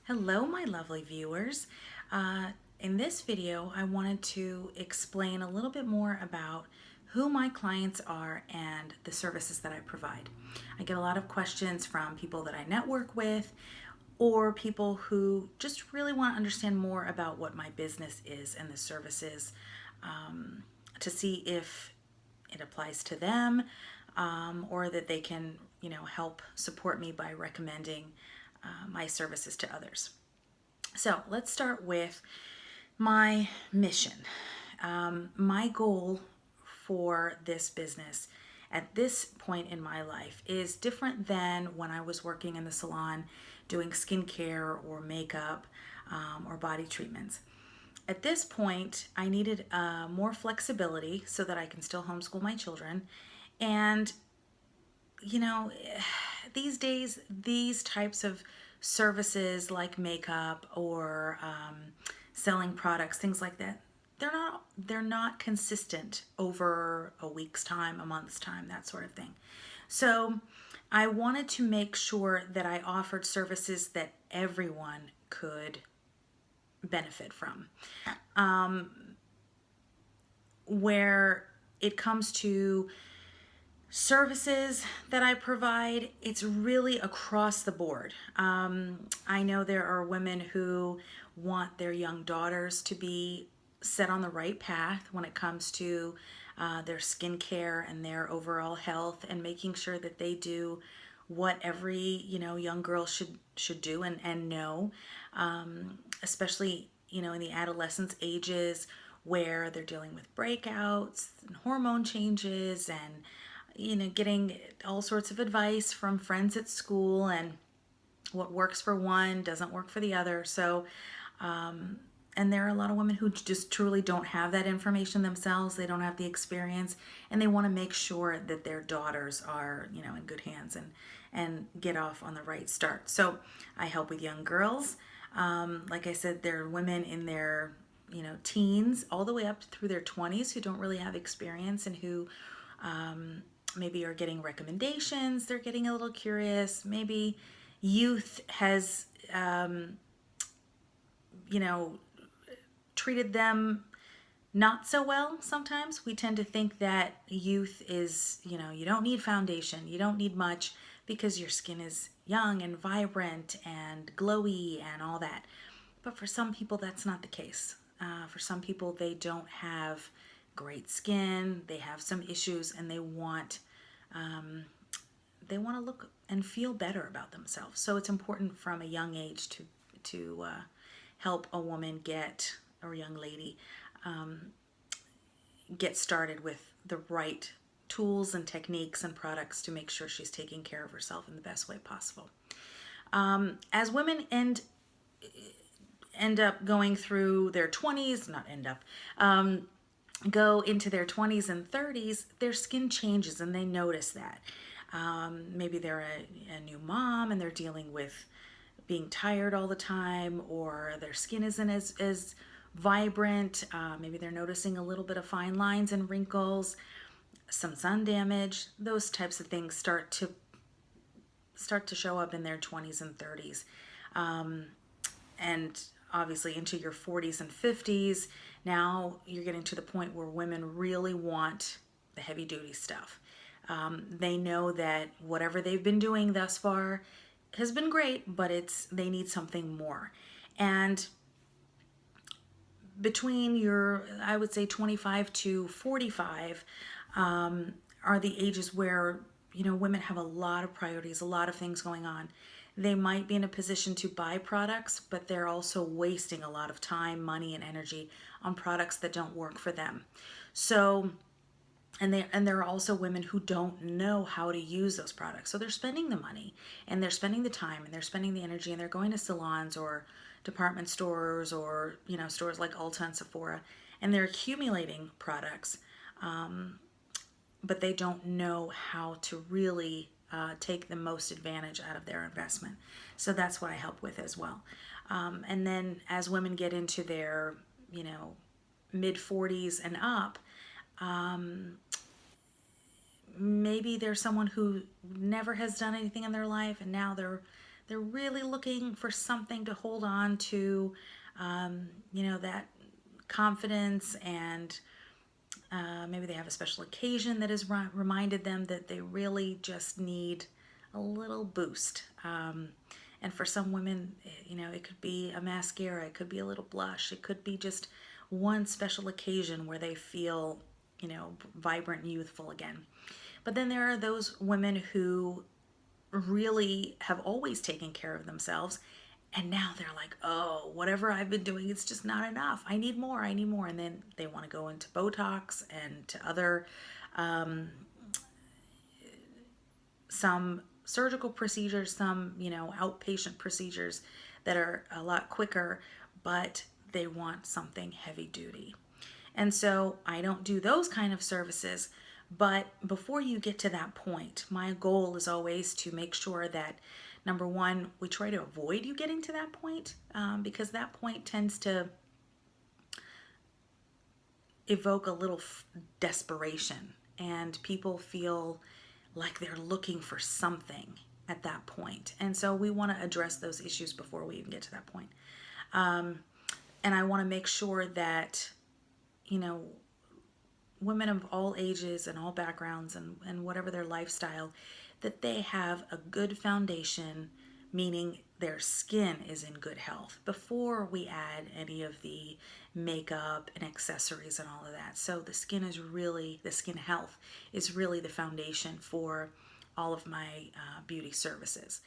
Hello, my lovely viewers. In this video, I wanted to explain a little bit more about who my clients are and the services that I provide. I get a lot of questions from people that I network with or people who just really want to understand more about what my business is and the services to see if it applies to them or that they can, help support me by recommending my services to others. So let's start with my mission. My goal for this business at this point in my life is different than when I was working in the salon doing skincare or makeup or body treatments. At this point, I needed more flexibility so that I can still homeschool my children. And, you know, these days, these types of services like makeup or selling products, things like that, they're not consistent over a week's time, a month's time, that sort of thing. So I wanted to make sure that I offered services that everyone could benefit from. Where it comes to services that I provide, it's really across the board. I know there are women who want their young daughters to be set on the right path when it comes to their skincare and their overall health, and making sure that they do what every young girl should do and know, especially in the adolescence ages where they're dealing with breakouts and hormone changes and getting all sorts of advice from friends at school, and what works for one doesn't work for the other. So, and there are a lot of women who just truly don't have that information themselves. They don't have the experience, and they want to make sure that their daughters are, in good hands and get off on the right start. So, I help with young girls. Like I said, there are women in their, teens all the way up through their 20s who don't really have experience and who maybe are getting recommendations. They're getting a little curious. Maybe youth has, treated them not so well. Sometimes we tend to think that youth is, you don't need foundation, you don't need much because your skin is young and vibrant and glowy and all that. But for some people, that's not the case. For some people, they don't have great skin, they have some issues, and they want to look and feel better about themselves. So it's important from a young age to help a woman or young lady get started with the right tools and techniques and products to make sure she's taking care of herself in the best way possible. As women end up going through their 20s, not end up, go into their 20s and 30s, their skin changes and they notice that. Maybe they're a new mom and they're dealing with being tired all the time, or their skin isn't as vibrant. Maybe they're noticing a little bit of fine lines and wrinkles, some sun damage. Those types of things start to show up in their 20s and 30s. And obviously into your 40s and 50s, now you're getting to the point where women really want the heavy duty stuff. They know that whatever they've been doing thus far has been great, but they need something more. And between I would say 25 to 45 are the ages where women have a lot of priorities, a lot of things going on. They might be in a position to buy products, but they're also wasting a lot of time, money, and energy on products that don't work for them. So, and there are also women who don't know how to use those products. So they're spending the money and they're spending the time and they're spending the energy, and they're going to salons or department stores or, stores like Ulta and Sephora, and they're accumulating products, but they don't know how to really take the most advantage out of their investment. So that's what I help with as well. And then as women get into their, mid 40s and up, maybe there's someone who never has done anything in their life, and now they're they're really looking for something to hold on to, that confidence, and maybe they have a special occasion that has reminded them that they really just need a little boost. And for some women, it could be a mascara, it could be a little blush, it could be just one special occasion where they feel, vibrant and youthful again. But then there are those women who really have always taken care of themselves, and now they're like, oh, whatever I've been doing, it's just not enough. I need more, I need more. And then they want to go into Botox and to other, some surgical procedures, some, outpatient procedures that are a lot quicker, but they want something heavy duty. And so I don't do those kind of services. But before you get to that point, my goal is always to make sure that, number one, we try to avoid you getting to that point, because that point tends to evoke a little desperation, and people feel like they're looking for something at that point. And so we want to address those issues before we even get to that point. And I want to make sure that, women of all ages and all backgrounds and whatever their lifestyle, that they have a good foundation, meaning their skin is in good health before we add any of the makeup and accessories and all of that. So the skin health is really the foundation for all of my beauty services.